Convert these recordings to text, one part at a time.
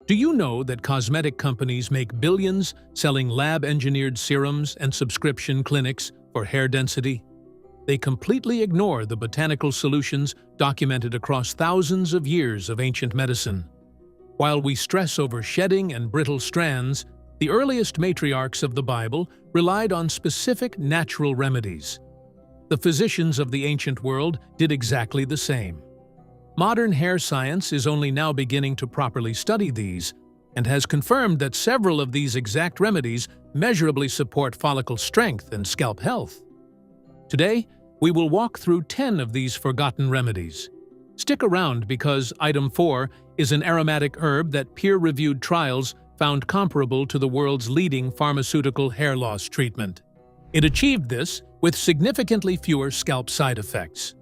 Do you know that cosmetic companies make billions selling lab-engineered serums and subscription clinics for hair density? They completely ignore the botanical solutions documented across thousands of years of ancient medicine. While we stress over shedding and brittle strands, the earliest matriarchs of the Bible relied on specific natural remedies. The physicians of the ancient world did exactly the same. Modern hair science is only now beginning to properly study these, and has confirmed that several of these exact remedies measurably support follicle strength and scalp health. Today, we will walk through 10 of these forgotten remedies. Stick around because Item 4 is an aromatic herb that peer-reviewed trials found comparable to the world's leading pharmaceutical hair loss treatment. It achieved this with significantly fewer scalp side effects.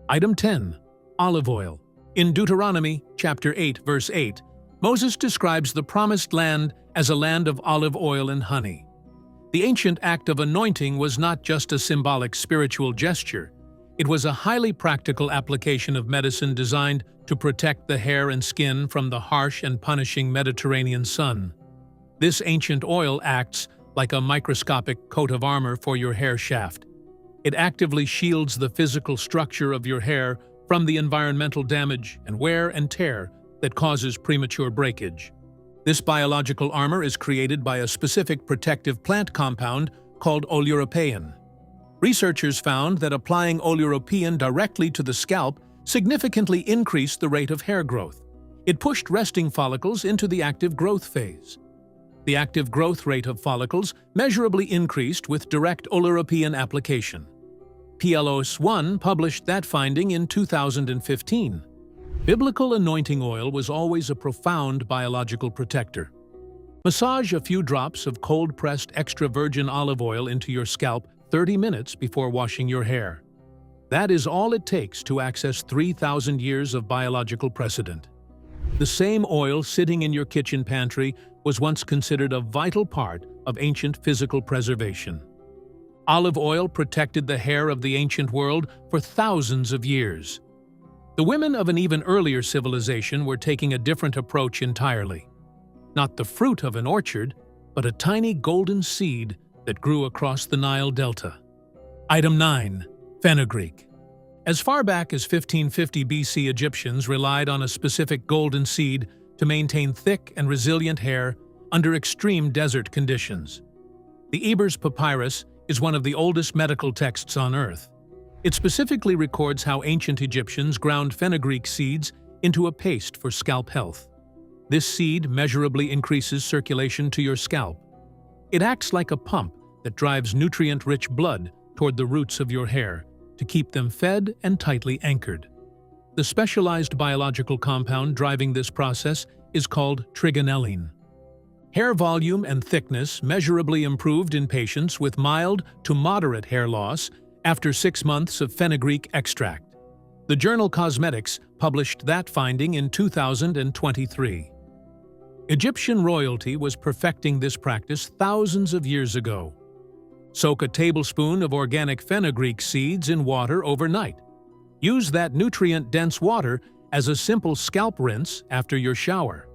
Item 10. Olive oil. In Deuteronomy chapter 8, verse 8, Moses describes the Promised Land as a land of olive oil and honey. The ancient act of anointing was not just a symbolic spiritual gesture. It was a highly practical application of medicine designed to protect the hair and skin from the harsh and punishing Mediterranean sun. This ancient oil acts like a microscopic coat of armor for your hair shaft. It actively shields the physical structure of your hair from the environmental damage and wear and tear that causes premature breakage. This biological armor is created by a specific protective plant compound called oleuropein. Researchers found that applying oleuropein directly to the scalp significantly increased the rate of hair growth. It pushed resting follicles into the active growth phase. The active growth rate of follicles measurably increased with direct oleuropein application. PLOS One published that finding in 2015. Biblical anointing oil was always a profound biological protector. Massage a few drops of cold-pressed extra virgin olive oil into your scalp 30 minutes before washing your hair. That is all it takes to access 3,000 years of biological precedent. The same oil sitting in your kitchen pantry was once considered a vital part of ancient physical preservation. Olive oil protected the hair of the ancient world for thousands of years. The women of an even earlier civilization were taking a different approach entirely. Not the fruit of an orchard, but a tiny golden seed that grew across the Nile Delta. Item 9. Fenugreek. As far back as 1550 BC, Egyptians relied on a specific golden seed to maintain thick and resilient hair under extreme desert conditions. The Ebers Papyrus is one of the oldest medical texts on Earth. It specifically records how ancient Egyptians ground fenugreek seeds into a paste for scalp health. This seed measurably increases circulation to your scalp. It acts like a pump that drives nutrient-rich blood toward the roots of your hair to keep them fed and tightly anchored. The specialized biological compound driving this process is called trigonelline. Hair volume and thickness measurably improved in patients with mild to moderate hair loss after 6 months of fenugreek extract. The journal Cosmetics published that finding in 2023. Egyptian royalty was perfecting this practice thousands of years ago. Soak a tablespoon of organic fenugreek seeds in water overnight. Use that nutrient-dense water as a simple scalp rinse after your shower.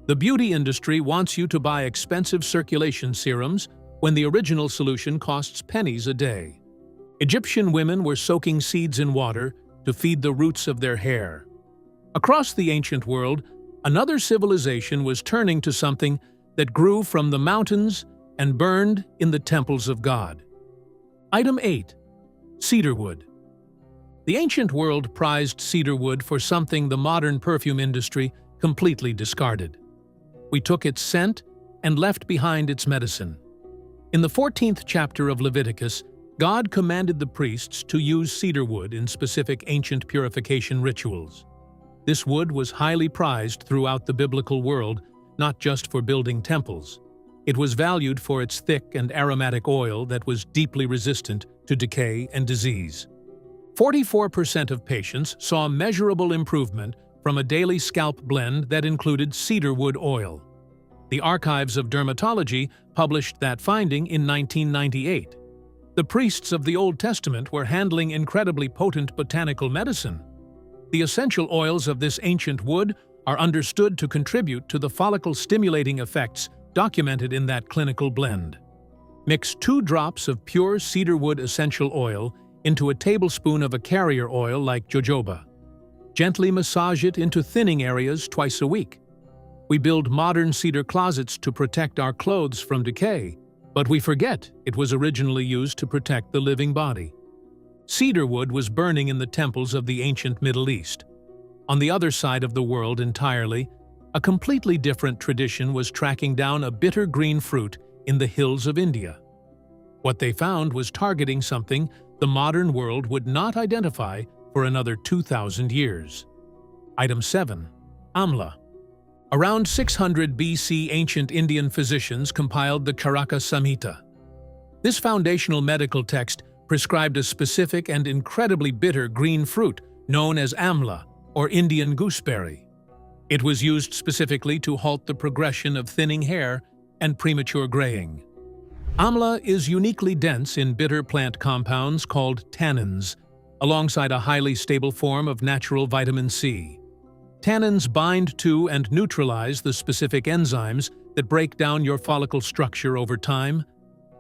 The beauty industry wants you to buy expensive circulation serums when the original solution costs pennies a day. Egyptian women were soaking seeds in water to feed the roots of their hair. Across the ancient world, another civilization was turning to something that grew from the mountains and burned in the temples of God. Item 8. Cedarwood. The ancient world prized cedarwood for something the modern perfume industry completely discarded. We took its scent and left behind its medicine. In the 14th chapter of Leviticus, God commanded the priests to use cedarwood in specific ancient purification rituals. This wood was highly prized throughout the biblical world, not just for building temples. It was valued for its thick and aromatic oil that was deeply resistant to decay and disease. 44% of patients saw measurable improvement from a daily scalp blend that included cedarwood oil. The Archives of Dermatology published that finding in 1998. The priests of the Old Testament were handling incredibly potent botanical medicine. The essential oils of this ancient wood are understood to contribute to the follicle-stimulating effects documented in that clinical blend. Mix 2 drops of pure cedarwood essential oil into a tablespoon of a carrier oil like jojoba. Gently massage it into thinning areas twice a week. We build modern cedar closets to protect our clothes from decay, but we forget it was originally used to protect the living body. Cedar wood was burning in the temples of the ancient Middle East. On the other side of the world entirely, a completely different tradition was tracking down a bitter green fruit in the hills of India. What they found was targeting something the modern world would not identify for another 2,000 years. Item 7. Amla. Around 600 BC, ancient Indian physicians compiled the Charaka Samhita. This foundational medical text prescribed a specific and incredibly bitter green fruit known as amla, or Indian gooseberry. It was used specifically to halt the progression of thinning hair and premature graying. Amla is uniquely dense in bitter plant compounds called tannins, alongside a highly stable form of natural vitamin C. Tannins bind to and neutralize the specific enzymes that break down your follicle structure over time.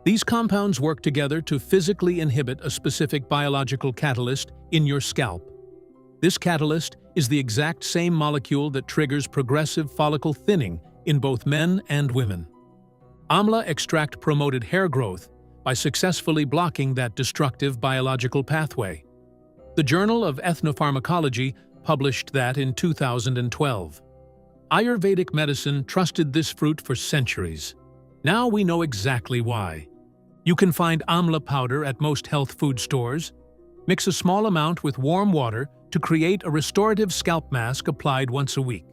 These compounds work together to physically inhibit a specific biological catalyst in your scalp. This catalyst is the exact same molecule that triggers progressive follicle thinning in both men and women. Amla extract promoted hair growth by successfully blocking that destructive biological pathway. The Journal of Ethnopharmacology published that in 2012. Ayurvedic medicine trusted this fruit for centuries. Now we know exactly why. You can find amla powder at most health food stores. Mix a small amount with warm water to create a restorative scalp mask applied once a week.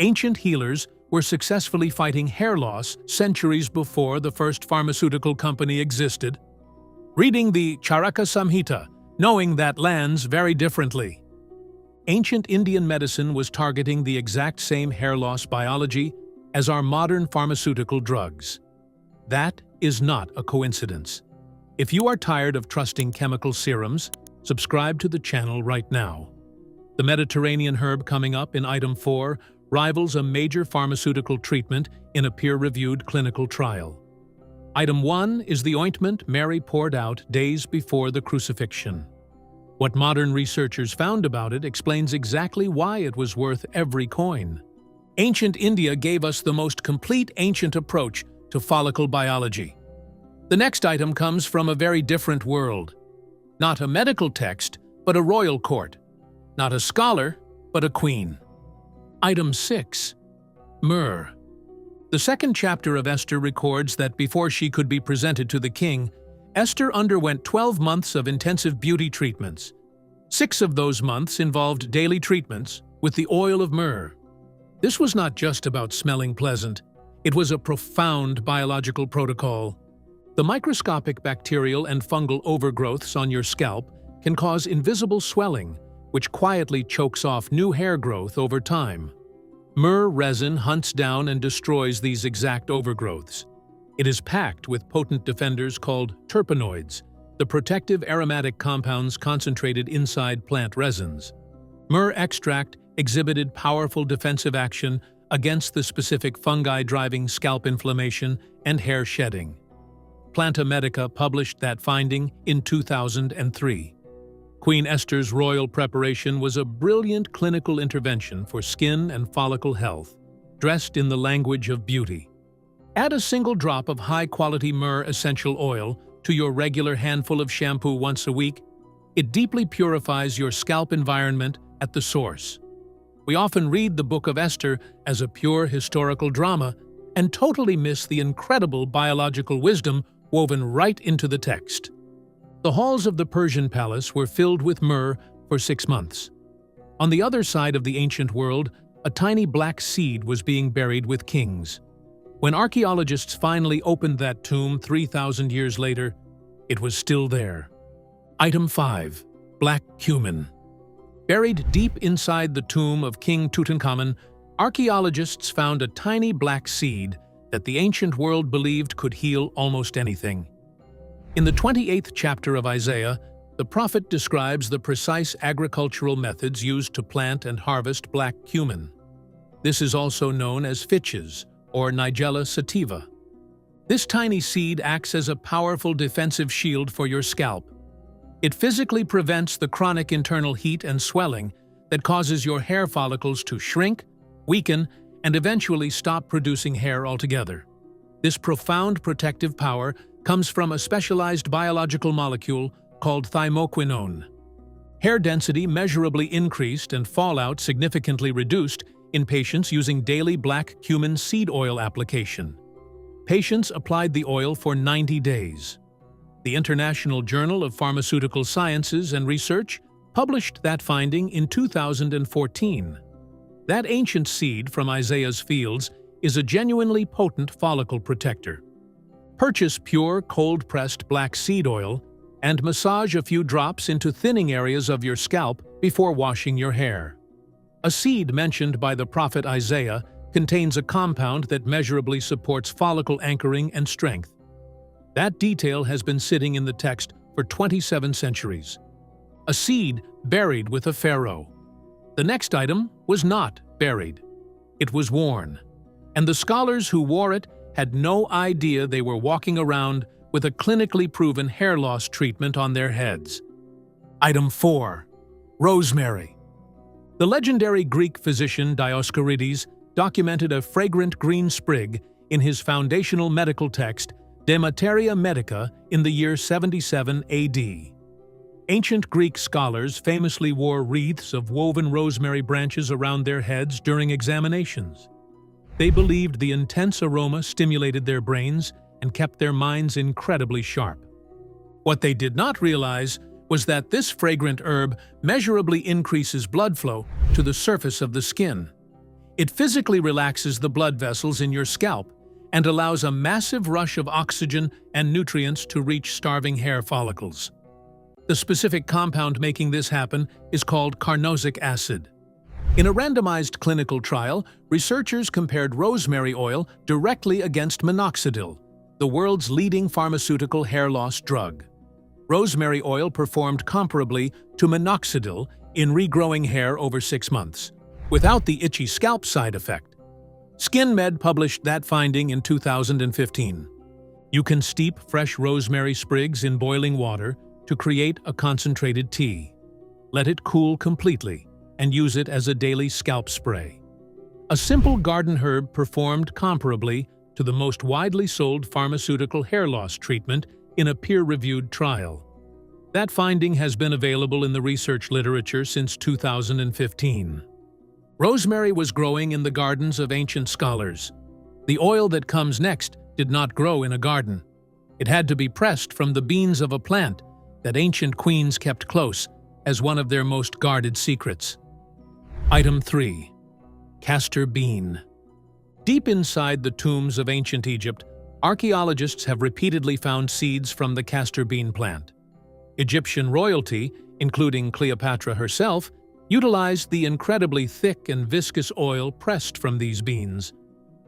Ancient healers were successfully fighting hair loss centuries before the first pharmaceutical company existed. Reading the Charaka Samhita, knowing that lands very differently. Ancient Indian medicine was targeting the exact same hair loss biology as our modern pharmaceutical drugs. That is not a coincidence. If you are tired of trusting chemical serums, subscribe to the channel right now. The Mediterranean herb coming up in Item 4 rivals a major pharmaceutical treatment in a peer-reviewed clinical trial. Item 1 is the ointment Mary poured out days before the crucifixion. What modern researchers found about it explains exactly why it was worth every coin. Ancient India gave us the most complete ancient approach to follicle biology. The next item comes from a very different world. Not a medical text, but a royal court. Not a scholar, but a queen. Item 6. Myrrh. The second chapter of Esther records that before she could be presented to the king, Esther underwent 12 months of intensive beauty treatments. 6 of those months involved daily treatments with the oil of myrrh. This was not just about smelling pleasant. It was a profound biological protocol. The microscopic bacterial and fungal overgrowths on your scalp can cause invisible swelling, which quietly chokes off new hair growth over time. Myrrh resin hunts down and destroys these exact overgrowths. It is packed with potent defenders called terpenoids, the protective aromatic compounds concentrated inside plant resins. Myrrh extract exhibited powerful defensive action against the specific fungi driving scalp inflammation and hair shedding. Planta Medica published that finding in 2003. Queen Esther's royal preparation was a brilliant clinical intervention for skin and follicle health, dressed in the language of beauty. Add a single drop of high-quality myrrh essential oil to your regular handful of shampoo once a week. It deeply purifies your scalp environment at the source. We often read the Book of Esther as a pure historical drama and totally miss the incredible biological wisdom woven right into the text. The halls of the Persian palace were filled with myrrh for 6 months. On the other side of the ancient world, a tiny black seed was being buried with kings. When archaeologists finally opened that tomb 3,000 years later, it was still there. Item 5. Black cumin. Buried deep inside the tomb of King Tutankhamun, archaeologists found a tiny black seed that the ancient world believed could heal almost anything. In the 28th chapter of Isaiah, the prophet describes the precise agricultural methods used to plant and harvest black cumin. This is also known as phyches, or Nigella sativa. This tiny seed acts as a powerful defensive shield for your scalp. It physically prevents the chronic internal heat and swelling that causes your hair follicles to shrink, weaken, and eventually stop producing hair altogether. This profound protective power comes from a specialized biological molecule called thymoquinone. Hair density measurably increased and fallout significantly reduced in patients using daily black cumin seed oil application. Patients applied the oil for 90 days. The International Journal of Pharmaceutical Sciences and Research published that finding in 2014. That ancient seed from Isaiah's fields is a genuinely potent follicle protector. Purchase pure, cold-pressed black seed oil and massage a few drops into thinning areas of your scalp before washing your hair. A seed mentioned by the prophet Isaiah contains a compound that measurably supports follicle anchoring and strength. That detail has been sitting in the text for 27 centuries. A seed buried with a pharaoh. The next item was not buried. It was worn. And the scholars who wore it had no idea they were walking around with a clinically proven hair loss treatment on their heads. Item 4. Rosemary. The legendary Greek physician Dioscorides documented a fragrant green sprig in his foundational medical text De Materia Medica in the year 77 AD. Ancient Greek scholars famously wore wreaths of woven rosemary branches around their heads during examinations. They believed the intense aroma stimulated their brains and kept their minds incredibly sharp. What they did not realize was that this fragrant herb measurably increases blood flow to the surface of the skin. It physically relaxes the blood vessels in your scalp and allows a massive rush of oxygen and nutrients to reach starving hair follicles. The specific compound making this happen is called carnosic acid. In a randomized clinical trial, researchers compared rosemary oil directly against minoxidil, the world's leading pharmaceutical hair loss drug. Rosemary oil performed comparably to minoxidil in regrowing hair over 6 months, without the itchy scalp side effect. SkinMed published that finding in 2015. You can steep fresh rosemary sprigs in boiling water to create a concentrated tea. Let it cool completely and use it as a daily scalp spray. A simple garden herb performed comparably to the most widely sold pharmaceutical hair loss treatment in a peer-reviewed trial. That finding has been available in the research literature since 2015. Rosemary was growing in the gardens of ancient scholars. The oil that comes next did not grow in a garden. It had to be pressed from the beans of a plant that ancient queens kept close as one of their most guarded secrets. Item 3. Castor bean. Deep inside the tombs of ancient Egypt, archaeologists have repeatedly found seeds from the castor bean plant. Egyptian royalty, including Cleopatra herself, utilized the incredibly thick and viscous oil pressed from these beans.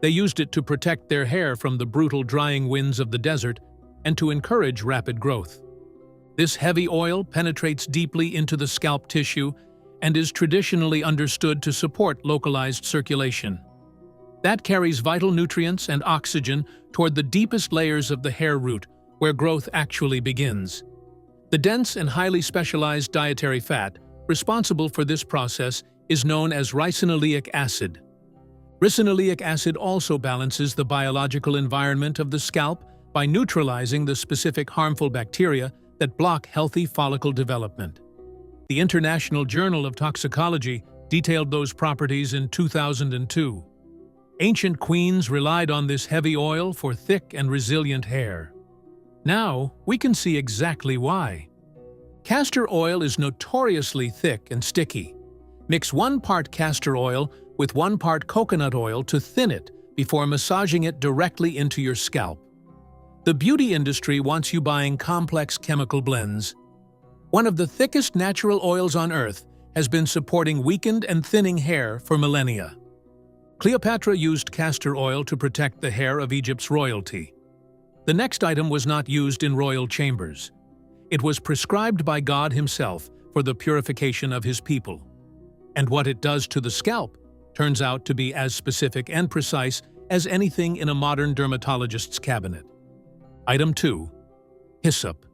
They used it to protect their hair from the brutal drying winds of the desert and to encourage rapid growth. This heavy oil penetrates deeply into the scalp tissue and is traditionally understood to support localized circulation. That carries vital nutrients and oxygen toward the deepest layers of the hair root, where growth actually begins. The dense and highly specialized dietary fat responsible for this process is known as ricinoleic acid. Ricinoleic acid also balances the biological environment of the scalp by neutralizing the specific harmful bacteria that block healthy follicle development. The International Journal of Toxicology detailed those properties in 2002. Ancient queens relied on this heavy oil for thick and resilient hair. Now, we can see exactly why. Castor oil is notoriously thick and sticky. Mix 1 part castor oil with 1 part coconut oil to thin it before massaging it directly into your scalp. The beauty industry wants you buying complex chemical blends. One of the thickest natural oils on Earth has been supporting weakened and thinning hair for millennia. Cleopatra used castor oil to protect the hair of Egypt's royalty. The next item was not used in royal chambers. It was prescribed by God himself for the purification of his people. And what it does to the scalp turns out to be as specific and precise as anything in a modern dermatologist's cabinet. Item 2. Hyssop.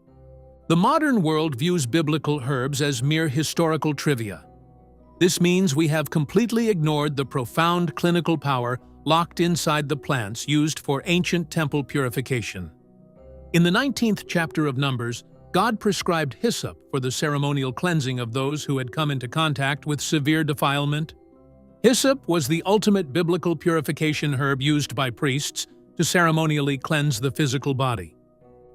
The modern world views biblical herbs as mere historical trivia. This means we have completely ignored the profound clinical power locked inside the plants used for ancient temple purification. In the 19th chapter of Numbers, God prescribed hyssop for the ceremonial cleansing of those who had come into contact with severe defilement. Hyssop was the ultimate biblical purification herb used by priests to ceremonially cleanse the physical body.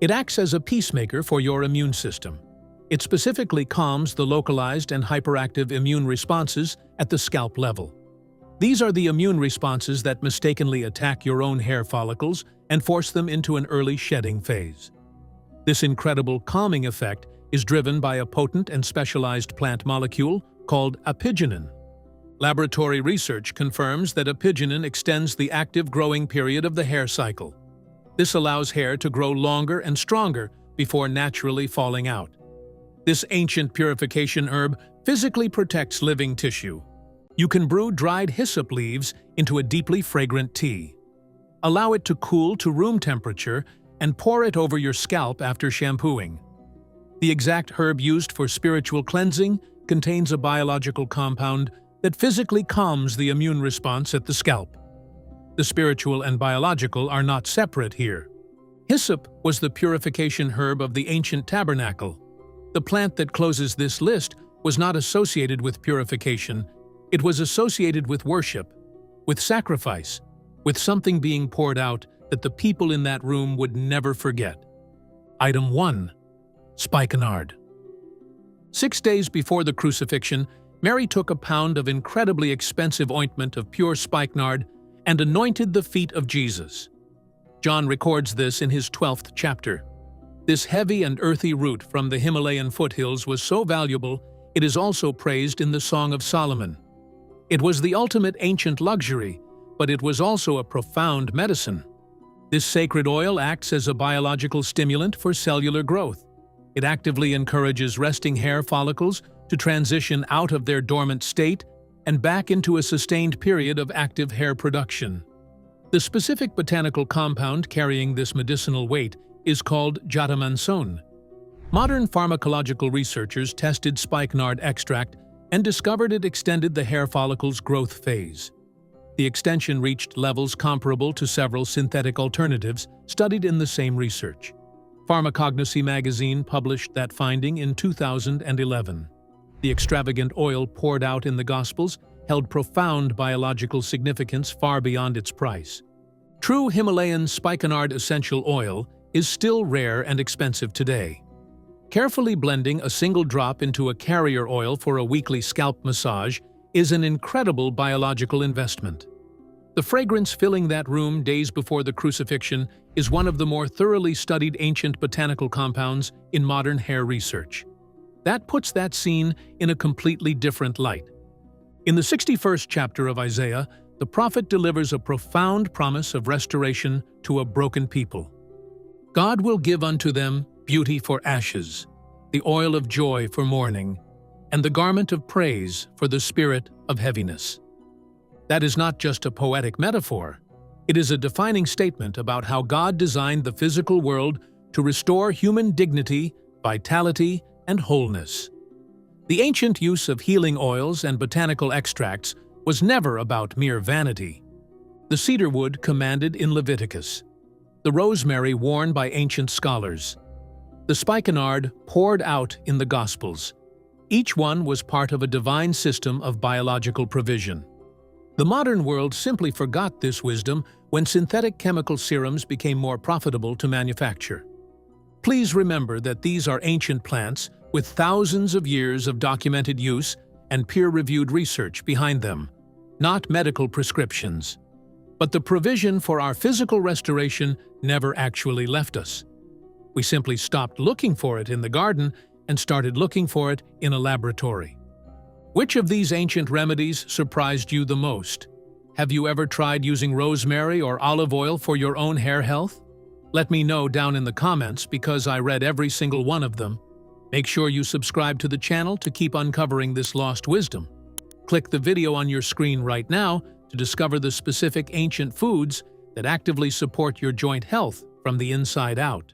It acts as a peacemaker for your immune system. It specifically calms the localized and hyperactive immune responses at the scalp level. These are the immune responses that mistakenly attack your own hair follicles and force them into an early shedding phase. This incredible calming effect is driven by a potent and specialized plant molecule called apigenin. Laboratory research confirms that apigenin extends the active growing period of the hair cycle. This allows hair to grow longer and stronger before naturally falling out. This ancient purification herb physically protects living tissue. You can brew dried hyssop leaves into a deeply fragrant tea. Allow it to cool to room temperature and pour it over your scalp after shampooing. The exact herb used for spiritual cleansing contains a biological compound that physically calms the immune response at the scalp. The spiritual and biological are not separate here. Hyssop was the purification herb of the ancient tabernacle. The plant that closes this list was not associated with purification. It was associated with worship, with sacrifice, with something being poured out that the people in that room would never forget. Item 1. Spikenard. 6 days before the crucifixion, Mary took a pound of incredibly expensive ointment of pure spikenard and anointed the feet of Jesus. John records this in his 12th chapter. This heavy and earthy root from the Himalayan foothills was so valuable, it is also praised in the Song of Solomon. It was the ultimate ancient luxury, but it was also a profound medicine. This sacred oil acts as a biological stimulant for cellular growth. It actively encourages resting hair follicles to transition out of their dormant state and back into a sustained period of active hair production. The specific botanical compound carrying this medicinal weight is called jatamanson. Modern pharmacological researchers tested spikenard extract and discovered it extended the hair follicle's growth phase. The extension reached levels comparable to several synthetic alternatives studied in the same research. Pharmacognosy magazine published that finding in 2011. The extravagant oil poured out in the Gospels held profound biological significance far beyond its price. True Himalayan spikenard essential oil is still rare and expensive today. Carefully blending a single drop into a carrier oil for a weekly scalp massage is an incredible biological investment. The fragrance filling that room days before the crucifixion is one of the more thoroughly studied ancient botanical compounds in modern hair research. That puts that scene in a completely different light. In the 61st chapter of Isaiah, the prophet delivers a profound promise of restoration to a broken people. God will give unto them beauty for ashes, the oil of joy for mourning, and the garment of praise for the spirit of heaviness. That is not just a poetic metaphor. It is a defining statement about how God designed the physical world to restore human dignity, vitality, and wholeness. The ancient use of healing oils and botanical extracts was never about mere vanity. The cedarwood commanded in Leviticus, the rosemary worn by ancient scholars, the spikenard poured out in the Gospels. Each one was part of a divine system of biological provision. The modern world simply forgot this wisdom when synthetic chemical serums became more profitable to manufacture. Please remember that these are ancient plants with thousands of years of documented use and peer-reviewed research behind them, not medical prescriptions. But the provision for our physical restoration never actually left us. We simply stopped looking for it in the garden and started looking for it in a laboratory. Which of these ancient remedies surprised you the most? Have you ever tried using rosemary or olive oil for your own hair health? Let me know down in the comments because I read every single one of them. Make sure you subscribe to the channel to keep uncovering this lost wisdom. Click the video on your screen right now to discover the specific ancient foods that actively support your joint health from the inside out.